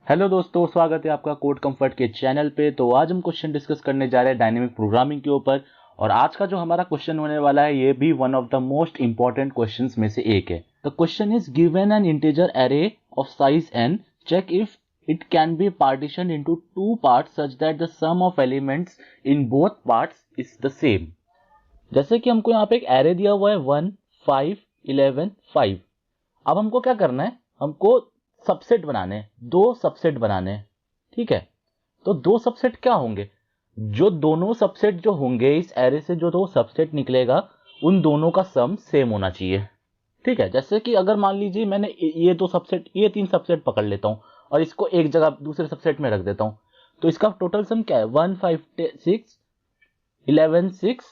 Hello दोस्तों, स्वागत है आपका कोड कंफर्ट के चैनल पे। तो आज हम क्वेश्चन डिस्कस करने जा रहे हैं डायनेमिक प्रोग्रामिंग के ऊपर। और आज का जो हमारा क्वेश्चन होने वाला है ये भी one of the most important questions में से एक है। The question is given an integer array of size n, check if it can be partition into two parts such that the sum of elements in both parts is the same. जैसे कि हमको यहाँ पे एक array दिया हुआ है 1 5 11 5। अब हमको क्या करना है, हमको सबसेट बनाने हैं, दो सबसेट बनाने हैं। ठीक है, तो दो सबसेट क्या होंगे, जो दोनों सबसेट जो होंगे इस एरे से जो दो सबसेट निकलेगा उन दोनों का सम सेम होना चाहिए। ठीक है, जैसे कि अगर मान लीजिए मैंने ये दो सबसेट, ये तीन सबसेट पकड़ लेता हूं और इसको एक जगह दूसरे सबसेट में रख देता हूं, तो इसका टोटल सम क्या है 1 5 6 11 6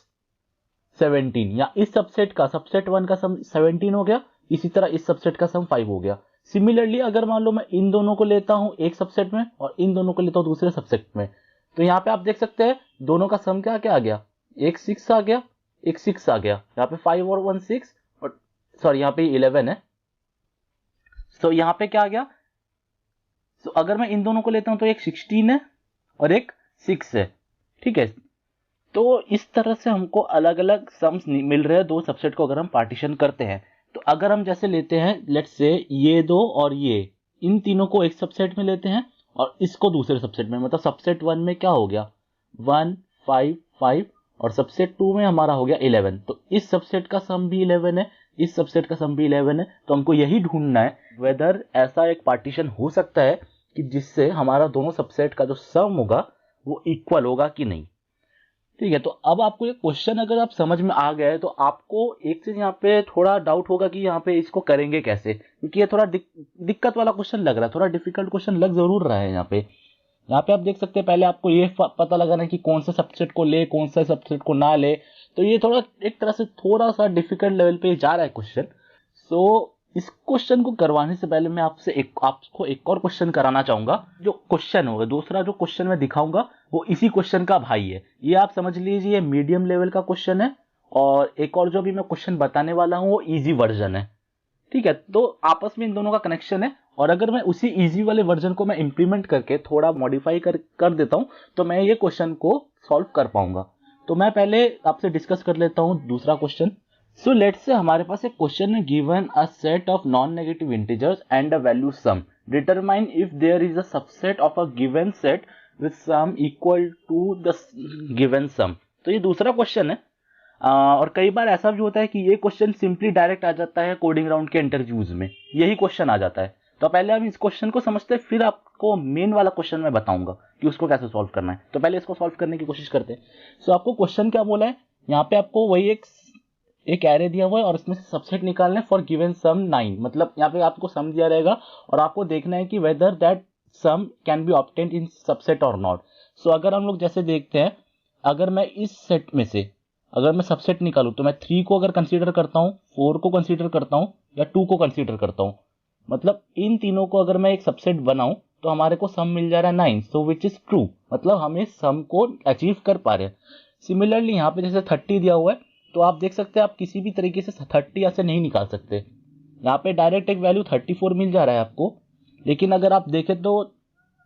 17। या इस सबसेट का सबसेट 1 का सम 17 हो गया, इसी तरह इस सबसेट का सम 5 हो गया। सिमिलरली अगर मान लो मैं इन दोनों को लेता हूं एक सबसेट में और इन दोनों को लेता हूं दूसरे सबसेट में, तो यहाँ पे आप देख सकते हैं दोनों का सम क्या क्या आ गया, एक 6 आ गया, एक 6 आ गया। यहाँ पे 5 और 1 6, और सॉरी यहाँ पे 11 है। सो यहाँ पे क्या आ गया, सो अगर मैं इन दोनों को लेता हूं तो एक 16 है और एक 6 है। ठीक है, तो इस तरह से हमको अलग अलग सम्स मिल रहे हैं दो सबसेट को अगर हम पार्टीशन करते हैं। तो अगर हम जैसे लेते हैं लेट्स से ये दो और ये, इन तीनों को एक सबसेट में लेते हैं और इसको दूसरे सबसेट में, मतलब सबसेट 1 में क्या हो गया 1 5 5 और सबसेट 2 में हमारा हो गया 11। तो इस सबसेट का सम भी 11 है, इस सबसेट का सम भी 11 है। तो हमको यही ढूंढना है वेदर ऐसा एक पार्टीशन हो सकता है कि जिससे हमारा दोनों सबसेट का जो सम होगा वो इक्वल होगा कि नहीं। ठीक है, तो अब आपको ये क्वेश्चन अगर आप समझ में आ गए तो आपको एक चीज यहाँ पे थोड़ा डाउट होगा कि यहाँ पे इसको करेंगे कैसे, क्योंकि ये थोड़ा दिक्कत वाला क्वेश्चन लग रहा है, थोड़ा डिफिकल्ट क्वेश्चन लग जरूर रहा है। यहाँ पे आप देख सकते हैं पहले आपको ये पता लगाना है कि कौन सा सबसेट को ले कौन सा सबसेट को ना ले। तो ये थोड़ा एक तरह से थोड़ा सा डिफिकल्ट लेवल पे जा रहा है क्वेश्चन। सो इस क्वेश्चन को करवाने से पहले मैं आपको एक और क्वेश्चन कराना चाहूंगा। जो क्वेश्चन होगा दूसरा, जो क्वेश्चन मैं दिखाऊंगा वो इसी क्वेश्चन का भाई है। ये आप समझ लीजिए मीडियम लेवल का क्वेश्चन है, और एक और जो भी मैं क्वेश्चन बताने वाला हूं वो इजी वर्जन है। ठीक है, तो आपस में इन दोनों का कनेक्शन है, और अगर मैं उसी इजी वाले वर्जन को मैं इंप्लीमेंट करके थोड़ा मॉडिफाई कर देता हूं तो मैं ये क्वेश्चन को सॉल्व कर पाऊंगा। तो मैं पहले आपसे डिस्कस कर लेता हूं दूसरा क्वेश्चन। सो लेट्स से हमारे पास एक क्वेश्चन है, given a set of non negative integers and a value sum, determine if there is a subset of a given set with sum equal to the given sum. तो ये दूसरा question है। और कई बार ऐसा भी होता है कि ये क्वेश्चन सिंपली डायरेक्ट आ जाता है कोडिंग राउंड के इंटरव्यूज में, यही क्वेश्चन आ जाता है। तो पहले हम इस क्वेश्चन को समझते हैं, फिर आपको मेन वाला क्वेश्चन मैं बताऊंगा कि उसको कैसे सॉल्व करना है। तो पहले इसको सॉल्व करने की कोशिश करते हैं। सो आपको क्वेश्चन क्या बोला है, यहाँ पे आपको वही एक एरे दिया हुआ है और इसमें से सबसेट निकालना है फॉर गिवन सम 9। मतलब यहाँ पे आपको सम दिया रहेगा और आपको देखना है कि whether that sum can be obtained in subset और नॉट। सो अगर हम लोग जैसे देखते हैं, अगर मैं इस सेट में से अगर मैं सबसेट निकालूं तो मैं 3 को अगर कंसीडर करता हूं, 4 को कंसीडर करता हूं या 2 को कंसीडर करता हूं, मतलब इन तीनों को अगर मैं एक सबसेट बनाऊं तो हमारे को सम मिल जा रहा है 9। सो विच इज ट्रू, मतलब हम इस सम को अचीव कर पा रहे हैं। सिमिलरली यहाँ पे जैसे 30 दिया हुआ है, तो आप देख सकते हैं आप किसी भी तरीके से 30 ऐसे नहीं निकाल सकते। यहाँ पे डायरेक्ट एक वैल्यू 34 मिल जा रहा है आपको, लेकिन अगर आप देखें तो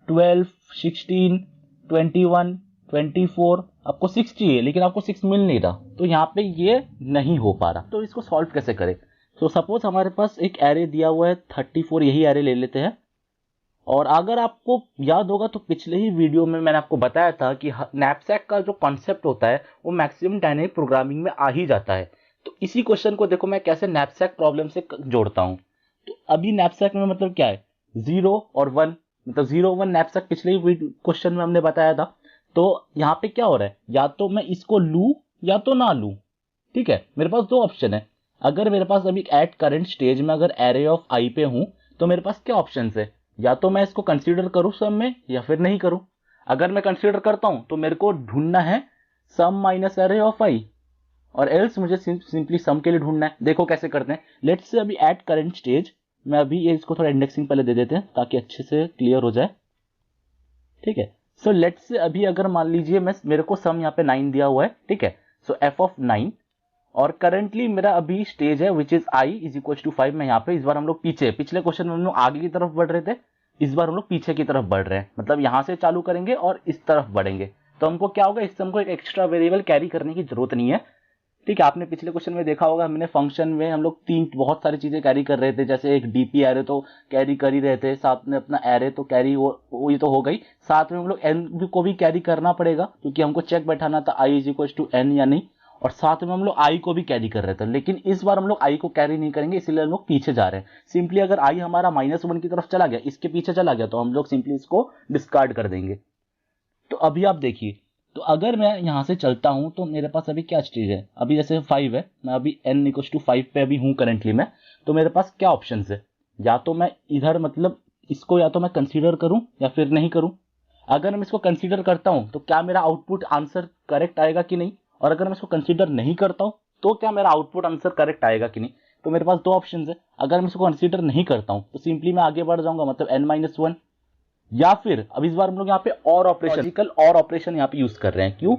12 16 21 24 आपको 6 चाहिए, लेकिन आपको 6 मिल नहीं रहा, तो यहाँ पे ये नहीं हो पा रहा। तो इसको सॉल्व कैसे करें। तो सपोज हमारे पास एक एरे दिया हुआ है 34, यही एरे ले लेते हैं। और अगर आपको याद होगा तो पिछले ही वीडियो में मैंने आपको बताया था कि नैपसैक का जो कॉन्सेप्ट होता है वो मैक्सिमम डायनेमिक प्रोग्रामिंग में आ ही जाता है। तो इसी क्वेश्चन को देखो मैं कैसे नैपसैक प्रॉब्लम से जोड़ता हूं। तो अभी नैपसैक में मतलब क्या है, 0 और 1, मतलब 0 1 नैपसैक पिछले ही क्वेश्चन में हमने बताया था। तो यहाँ पे क्या हो रहा है, या तो मैं इसको लू या तो ना लू। ठीक है, मेरे पास दो ऑप्शन है। अगर मेरे पास अभी एट करंट स्टेज में अगर एरे ऑफ आई पे हूं तो मेरे पास क्या ऑप्शन है, या तो मैं इसको कंसीडर करूं सम में या फिर नहीं करूं। अगर मैं कंसीडर करता हूं तो मेरे को ढूंढना है सम माइनस एरे ऑफ आई, और एल्स मुझे सिंपली सम के लिए ढूंढना है। देखो कैसे करते हैं। लेट्स से अभी एट करंट स्टेज में अभी ये इसको थोड़ा इंडेक्सिंग पहले दे देते हैं ताकि अच्छे से क्लियर हो जाए। ठीक है, सो लेट्स से अभी अगर मान लीजिए मेरे को सम यहाँ पे 9 दिया हुआ है। ठीक है, सो एफ ऑफ 9, और करंटली मेरा अभी स्टेज है which is I is equal to 5। मैं यहाँ पे इस बार हम लोग पिछले क्वेश्चन में हम लोग आगे की तरफ बढ़ रहे थे, इस बार हम लोग पीछे की तरफ बढ़ रहे हैं, मतलब यहाँ से चालू करेंगे और इस तरफ बढ़ेंगे, तो हमको क्या होगा, इससे हमको एक एक्स्ट्रा वेरिएबल कैरी करने की जरूरत नहीं है। ठीक है, आपने पिछले क्वेश्चन में देखा होगा, हमने फंक्शन में हम लोग बहुत सारी चीजें कैरी कर रहे थे, जैसे एक डीपी एरे तो कैरी कर ही रहे थे, साथ में अपना एरे तो कैरी वो ये तो हो गई, साथ में हम लोग एन को भी कैरी करना पड़ेगा क्योंकि हमको चेक बैठाना था आई इज इक्वल टू एन या नहीं, और साथ में हम लोग आई को भी कैरी कर रहे थे, लेकिन इस बार हम लोग आई को कैरी नहीं करेंगे, इसलिए हम लोग पीछे जा रहे हैं। सिंपली अगर आई हमारा -1 की तरफ चला गया, इसके पीछे चला गया, तो हम लोग सिंपली इसको डिस्कार्ड कर देंगे। तो अभी आप देखिए, तो अगर मैं यहां से चलता हूं तो मेरे पास अभी क्या चीज है, अभी जैसे 5 है, मैं अभी n इक्वल टू 5 पे अभी हूं करंटली मैं, तो मेरे पास क्या ऑप्शन है, या तो मैं इधर मतलब इसको या तो मैं कंसीडर करूं या फिर नहीं करूं। अगर मैं इसको कंसीडर करता हूं तो क्या मेरा आउटपुट आंसर करेक्ट आएगा कि नहीं, और अगर मैं इसको कंसीडर नहीं करता हूं तो क्या मेरा आउटपुट आंसर करेक्ट आएगा कि नहीं। तो मेरे पास दो ऑप्शन है, अगर मैं इसको कंसीडर नहीं करता हूं तो सिंपली मैं आगे बढ़ जाऊंगा, मतलब n-1, या फिर अब इस बार हम लोग यहाँ पे और ऑपरेशन यहाँ पे यूज कर रहे हैं। क्यों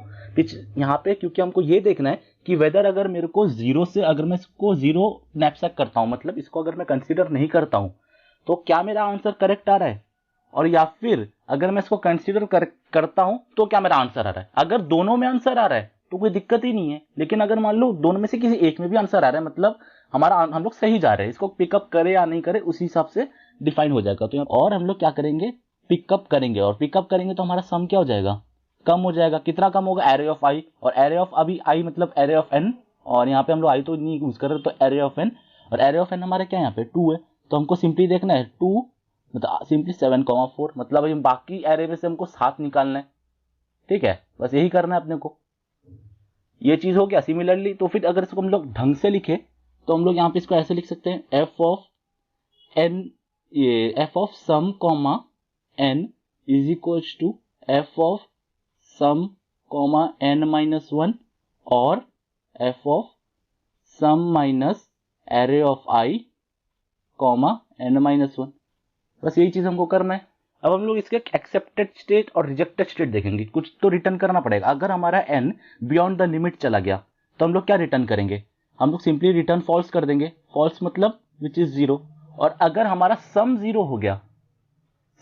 यहाँ पे, क्योंकि हमको ये देखना है कि वेदर अगर मेरे को जीरो से, अगर मैं इसको जीरो नैपसैक करता हूं, मतलब इसको अगर मैं कंसीडर नहीं करता हूं तो क्या मेरा आंसर करेक्ट आ रहा है, और या फिर अगर मैं इसको कंसीडर करता हूं तो क्या मेरा आंसर आ रहा है। अगर दोनों में आंसर आ रहा है तो कोई दिक्कत ही नहीं है, लेकिन अगर मान लो दोनों में से किसी एक में भी आंसर आ रहा है, मतलब हम लोग सही जा रहे हैं, इसको पिकअप करे या नहीं करे उसी हिसाब से डिफाइन हो जाएगा। तो और हम लोग क्या करेंगे, पिकअप करेंगे, और पिकअप करेंगे तो हमारा सम क्या हो जाएगा, कम हो जाएगा। कितना कम होगा, एरे ऑफ आई, और एरे ऑफ अभी आई मतलब एरे ऑफ एन, और यहाँ पे हम लोग आई तो नहीं यूज कर रहे, तो एरे ऑफ एन, और एरे ऑफ एन हमारे क्या यहाँ पे 2 है, तो हमको सिंपली देखना है 2 मतलब सिंपली 7,4, मतलब अभी बाकी एरे में से हमको 7 निकालना है। ठीक है, बस यही करना है अपने को, ये चीज हो गया। सिमिलरली तो फिर अगर इसको हम लोग ढंग से लिखे तो हम लोग यहाँ पे इसको ऐसे लिख सकते हैं, एफ ऑफ एन, ये F of sum comma N is equals to F of sum comma n-1 और F of sum minus array of I comma n-1। बस यही चीज हमको करना है। अब हम लोग इसके एक्सेप्टेड स्टेट और रिजेक्टेड स्टेट देखेंगे, कुछ तो रिटर्न करना पड़ेगा। अगर हमारा n बियॉन्ड द लिमिट चला गया तो हम लोग क्या रिटर्न करेंगे, हम लोग सिंपली रिटर्न फॉल्स कर देंगे, फॉल्स मतलब विच इज 0। और अगर हमारा सम 0 हो गया,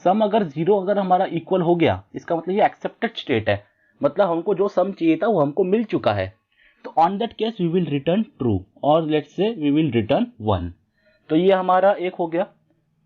सम अगर 0 अगर हमारा इक्वल हो गया, इसका मतलब ये एक्सेप्टेड स्टेट है, मतलब हमको जो सम चाहिए था वो हमको मिल चुका है। तो on that case we will return true, और let's say we will return 1। तो ये हमारा एक हो गया।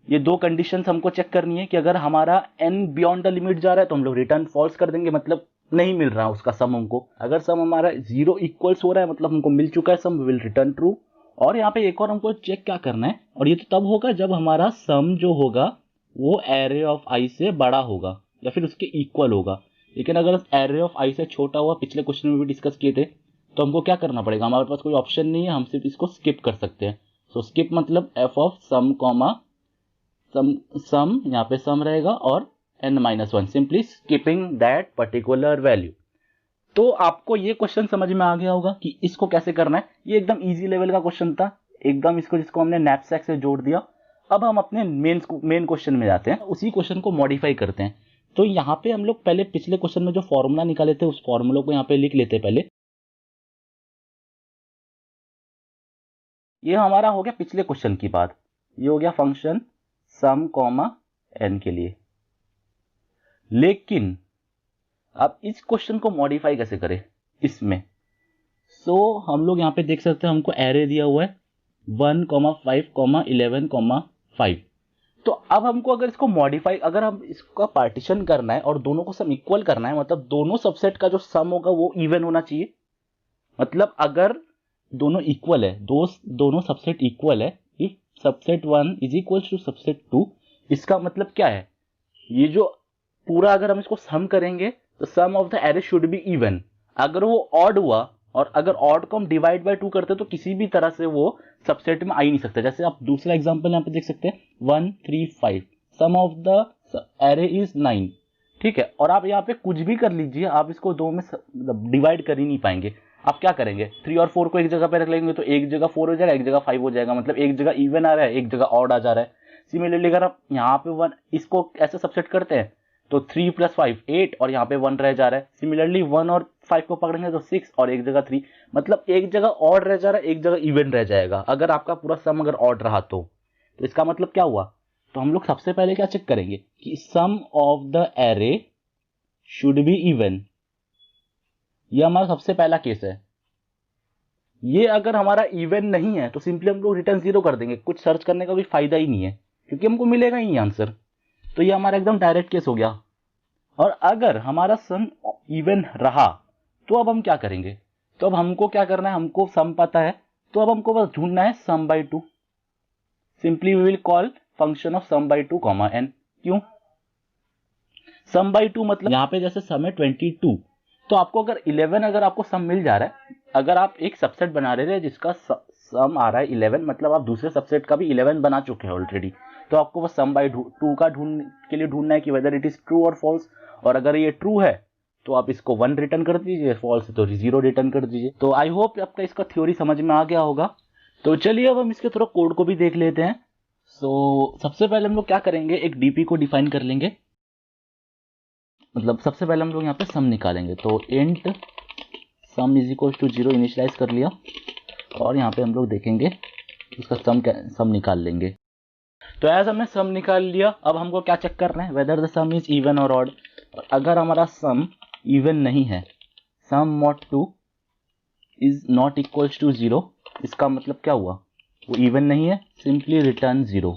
ये दो कंडीशंस हमको चेक करनी है कि अगर हमारा n बियॉन्ड द लिमिट जा रहा है तो हम लोग रिटर्न फॉल्स कर देंगे, मतलब नहीं मिल रहा उसका सम हमको। अगर सम हमारा 0 इक्वल्स हो रहा है, मतलब हमको मिल चुका है सम, वी विल रिटर्न ट्रू। और यहाँ पे एक और हमको चेक क्या करना है, और ये तो तब होगा जब हमारा सम जो होगा वो एरे ऑफ आई से बड़ा होगा या फिर उसके इक्वल होगा। लेकिन अगर एरे ऑफ आई से छोटा हुआ, पिछले क्वेश्चन में भी डिस्कस किए थे, तो हमको क्या करना पड़ेगा, हमारे पास कोई ऑप्शन नहीं है, हम सिर्फ इसको स्किप कर सकते हैं। सो स्किप मतलब एफ ऑफ सम कॉमा सम यहाँ पे सम रहेगा और n-1, simply skipping that particular value. तो आपको ये क्वेश्चन समझ में आ गया होगा कि इसको कैसे करना है। ये एकदम इजी लेवल का क्वेश्चन था, एकदम इसको जिसको हमने नैपसैक से जोड़ दिया। अब हम अपने मेन क्वेश्चन में जाते हैं, उसी क्वेश्चन को मॉडिफाई करते हैं। तो यहाँ पे हम लोग पहले पिछले क्वेश्चन में जो फॉर्मूला निकाले थे उस फॉर्मूला को यहाँ पे लिख लेते हैं पहले। ये हमारा हो गया पिछले क्वेश्चन की बात, ये हो गया फंक्शन सम कॉमा एन के लिए। लेकिन अब इस क्वेश्चन को मॉडिफाई कैसे करें इसमें। हम लोग यहाँ पे देख सकते हैं, हमको एरे दिया हुआ है 1,5,11,5। तो अब हमको अगर इसको मॉडिफाई, अगर हम इसका पार्टीशन करना है और दोनों को सम इक्वल करना है, मतलब दोनों सबसेट का जो सम होगा वो इवन होना चाहिए। मतलब अगर दोनों इक्वल है, दोनों सबसेट इक्वल है, if subset 1 is equal to subset 2, इसका मतलब क्या है, ये जो पूरा अगर हम इसको सम करेंगे तो sum of the array should be even. अगर वो ऑड हुआ, और अगर ऑड को हम डिवाइड बाय 2 करते तो किसी भी तरह से वो सबसेट में आ ही नहीं सकता। जैसे आप दूसरा एग्जांपल यहाँ पे देख सकते हैं 1 3 5, सम ऑफ द एरे इज 9। ठीक है, और आप यहाँ पे कुछ भी कर लीजिए, आप इसको दो में डिवाइड कर ही नहीं पाएंगे। आप क्या करेंगे, 3 और 4 को एक जगह पे रख लेंगे तो एक जगह 4 हो जाएगा, एक जगह 5 हो जाएगा, मतलब एक जगह इवन आ रहा है, एक जगह ऑड आ जा रहा है। सिमिलरली अगर आप यहाँ पे 1 इसको ऐसे सबसेट करते हैं तो 3 + 5 8, और यहाँ पे 1 रह जा रहा है। सिमिलरली 1 और 5 को पकड़ेंगे तो 6 और एक जगह 3, मतलब एक जगह ऑड रह जा रहा है, एक जगह इवन रह जाएगा। अगर आपका पूरा सम अगर ऑड रहा तो इसका मतलब क्या हुआ, तो हम लोग सबसे पहले क्या चेक करेंगे कि sum of the array should be even. ये हमारा सबसे पहला केस है। ये अगर हमारा इवन नहीं है तो सिंपली हम लोग रिटर्न 0 कर देंगे, कुछ सर्च करने का कोई फायदा ही नहीं है क्योंकि हमको मिलेगा ही नहीं आंसर। तो ये हमारा एकदम डायरेक्ट केस हो गया। और अगर हमारा सम इवन रहा तो अब हम क्या करेंगे, तो अब हमको क्या करना है, हमको सम पता है तो अब हमको बस ढूंढना है sum by 2। Simply we will call function of sum by 2 comma n. क्यों सम बाई 2, मतलब यहाँ पे जैसे सम है 22, तो आपको अगर 11 अगर आपको सम मिल जा रहा है, अगर आप एक सबसेट बना रहे थे जिसका सम आ रहा है 11, मतलब आप दूसरे सबसेट का भी 11 बना चुके हैं ऑलरेडी, तो आपको बस सम बाई 2 का ढूंढना है कि वेदर इट इज ट्रू और फॉल्स। और अगर ये ट्रू है तो आप इसको 1 रिटर्न कर दीजिए, फॉल्स है तो 0 रिटर्न कर दीजिए। तो आई होप आपका इसका थ्योरी समझ में आ गया होगा। तो चलिए अब हम इसके थोड़ा कोड को भी देख लेते हैं। सबसे पहले हम लोग क्या करेंगे, एक डीपी को डिफाइन कर लेंगे। मतलब सबसे पहले हम लोग यहाँ पे सम निकालेंगे, तो int sum is equal to 0 initialize कर लिया और यहाँ पे हम लोग देखेंगे उसका सम निकाल लेंगे। तो एज हमने सम निकाल लिया, अब हमको क्या चेक करना है, whether the sum is even और ऑड। अगर हमारा सम इवन नहीं है, sum mod 2 is not equals to 0, इसका मतलब क्या हुआ, वो इवन नहीं है, सिंपली रिटर्न 0।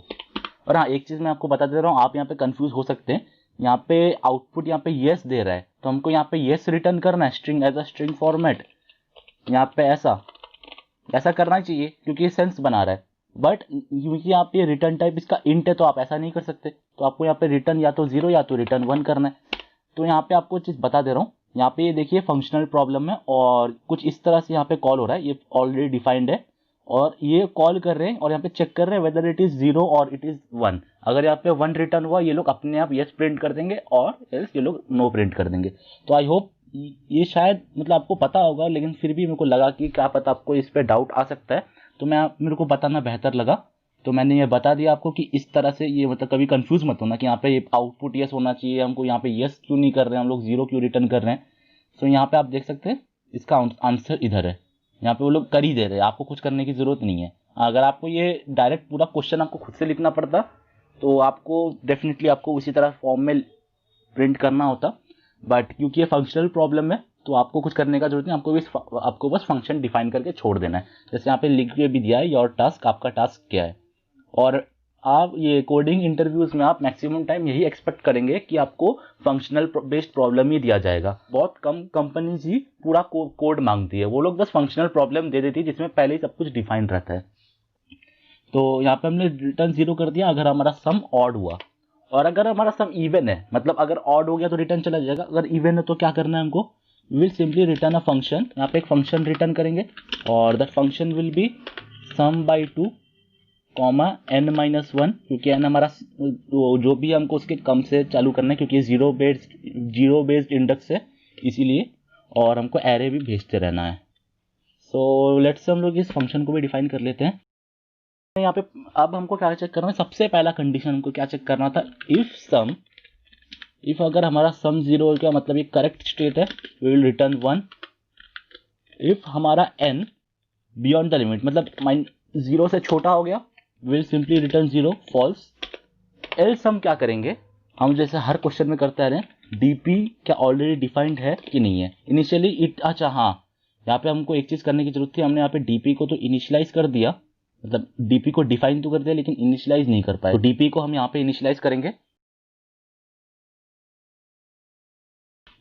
और हाँ, एक चीज मैं आपको बता दे रहा हूँ, आप यहाँ पे कंफ्यूज हो सकते हैं। यहाँ पे आउटपुट यहाँ पे येस दे रहा है तो हमको यहाँ पे येस रिटर्न करना है, string as a string format. यहाँ पे ऐसा करना चाहिए क्योंकि ये सेंस बना रहा है। बट क्योंकि यहाँ पे रिटर्न टाइप इसका इंट है तो आप ऐसा नहीं कर सकते, तो आपको यहाँ पे रिटर्न या तो 0 या तो रिटर्न 1 करना है। तो यहाँ पे आपको चीज बता दे रहा हूँ, यहाँ पे ये देखिए फंक्शनल प्रॉब्लम है और कुछ इस तरह से यहाँ पे कॉल हो रहा है, ये ऑलरेडी डिफाइंड है और ये कॉल कर रहे हैं और यहाँ पे चेक कर रहे हैं वेदर इट इज 0 और इट इज 1। अगर यहाँ पे 1 रिटर्न हुआ ये लोग अपने आप येस प्रिंट कर देंगे और एल्स ये लोग नो प्रिंट कर देंगे। तो आई होप ये शायद मतलब आपको पता होगा, लेकिन फिर भी मेरे को लगा कि क्या पता आपको इस पे डाउट आ सकता है, तो मेरे को बताना बेहतर लगा, तो मैंने ये बता दिया आपको कि इस तरह से ये मतलब कभी कंफ्यूज मत होना कि यहाँ पे आउटपुट येस होना चाहिए, हमको यहाँ पे येस क्यों नहीं कर रहे हैं, हम लोग 0 क्यों रिटर्न कर रहे हैं। तो यहाँ पे आप देख सकते हैं इसका आंसर इधर है, यहाँ पे वो लोग कर ही दे रहे हैं, आपको कुछ करने की जरूरत नहीं है। अगर आपको ये डायरेक्ट पूरा क्वेश्चन आपको खुद से लिखना पड़ता तो आपको डेफिनेटली आपको उसी तरह फॉर्म में प्रिंट करना होता, बट क्योंकि ये फंक्शनल प्रॉब्लम है तो आपको कुछ करने का जरूरत नहीं, आपको बस फंक्शन डिफाइन करके छोड़ देना है। जैसे यहाँ पे लिख के भी दिया है योर टास्क, आपका टास्क क्या है। और आप ये कोडिंग इंटरव्यूज में आप मैक्सिमम टाइम यही एक्सपेक्ट करेंगे कि आपको फंक्शनल बेस्ड प्रॉब्लम ही दिया जाएगा। बहुत कम कंपनीज ही पूरा कोड मांगती है, वो लोग बस फंक्शनल प्रॉब्लम दे देती है जिसमें पहले ही सब कुछ डिफाइन रहता है। तो यहाँ पे हमने रिटर्न 0 कर दिया अगर हमारा सम ऑड हुआ, और अगर हमारा सम इवन है, मतलब अगर ऑड हो गया तो रिटर्न चला जाएगा, अगर इवन है तो क्या करना है हमको, will simply return a function. यहाँ पे एक फंक्शन रिटर्न करेंगे और that function will be sum by 2 comma n minus 1, क्योंकि n हमारा जो भी हमको उसके कम से चालू करना है क्योंकि जीरो बेस्ड इंडेक्स है इसीलिए, और हमको एरे भी भेजते रहना है। सो लेट्स हम लोग इस फंक्शन को भी डिफाइन कर लेते हैं। यहाँ पे अब हमको क्या चेक करना है, सबसे पहला कंडीशन हमको क्या चेक करना था, इफ अगर हमारा सम 0 हो गया मतलब ये करेक्ट स्टेट है, वी विल रिटर्न 1। इफ हमारा n बियॉन्ड द लिमिट मतलब 0 से छोटा हो गया, will simply return 0 false. Else हम क्या करेंगे, हम जैसे हर क्वेश्चन में करते आ रहे हैं, डीपी क्या ऑलरेडी डिफाइंड है कि नहीं है इनिशियली अच्छा हाँ, यहाँ पे हमको एक चीज करने की जरूरत थी, हमने यहाँ पे डीपी को तो इनिशियलाइज कर दिया, मतलब डीपी को डिफाइन तो कर दिया लेकिन इनिशियलाइज नहीं कर पाए, तो डीपी को हम यहाँ पे इनिशियलाइज करेंगे।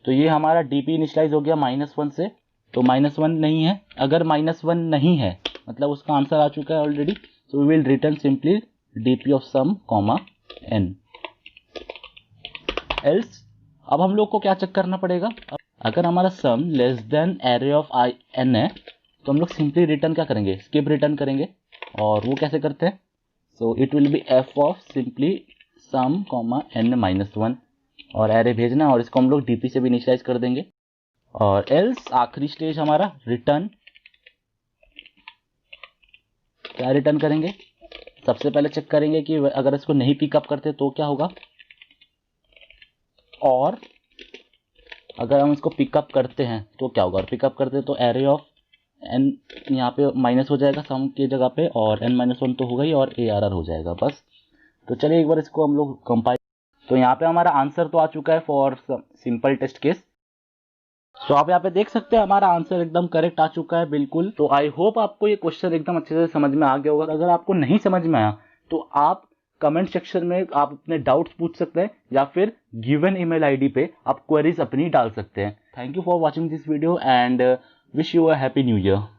तो ये हमारा डीपी इनिशियलाइज हो गया -1 से, तो -1 नहीं है, अगर -1 नहीं है मतलब उसका आंसर आ चुका है already, so we will return simply dp of sum comma n। else अब हम लोग को क्या चेक करना पड़ेगा, अगर हमारा sum less than array of n है तो हम लोग सिंपली रिटर्न क्या करेंगे, स्किप रिटर्न करेंगे। और वो कैसे करते हैं, so it will be f of simply some comma n minus 1 और एरे भेजना, और इसको हम लोग डीपी से भी इनिशियलाइज कर देंगे। और एल्स आखिरी स्टेज हमारा रिटर्न, क्या रिटर्न करेंगे, सबसे पहले चेक करेंगे कि अगर इसको नहीं पिकअप करते तो क्या होगा, और अगर हम इसको पिकअप करते हैं तो क्या होगा, और पिकअप करते हैं तो एरे ऑफ n यहाँ पे माइनस हो जाएगा सम की जगह पे, और n-1 तो होगा ही और ARR हो जाएगा बस। तो चलिए एक बार इसको हम लोग कंपाइल। तो यहाँ पे हमारा आंसर तो आ चुका है फॉर सिंपल टेस्ट केस। तो आप यहाँ पे देख सकते हैं हमारा आंसर एकदम करेक्ट आ चुका है बिल्कुल। तो आई होप आपको ये क्वेश्चन एकदम अच्छे से समझ में आ गया होगा। अगर आपको नहीं समझ में आया तो आप कमेंट सेक्शन में आप अपने डाउट्स पूछ सकते हैं या फिर गिवन ईमेल आईडी पे आप क्वेरीज अपनी डाल सकते हैं। Thank you for watching this video and wish you a happy new year.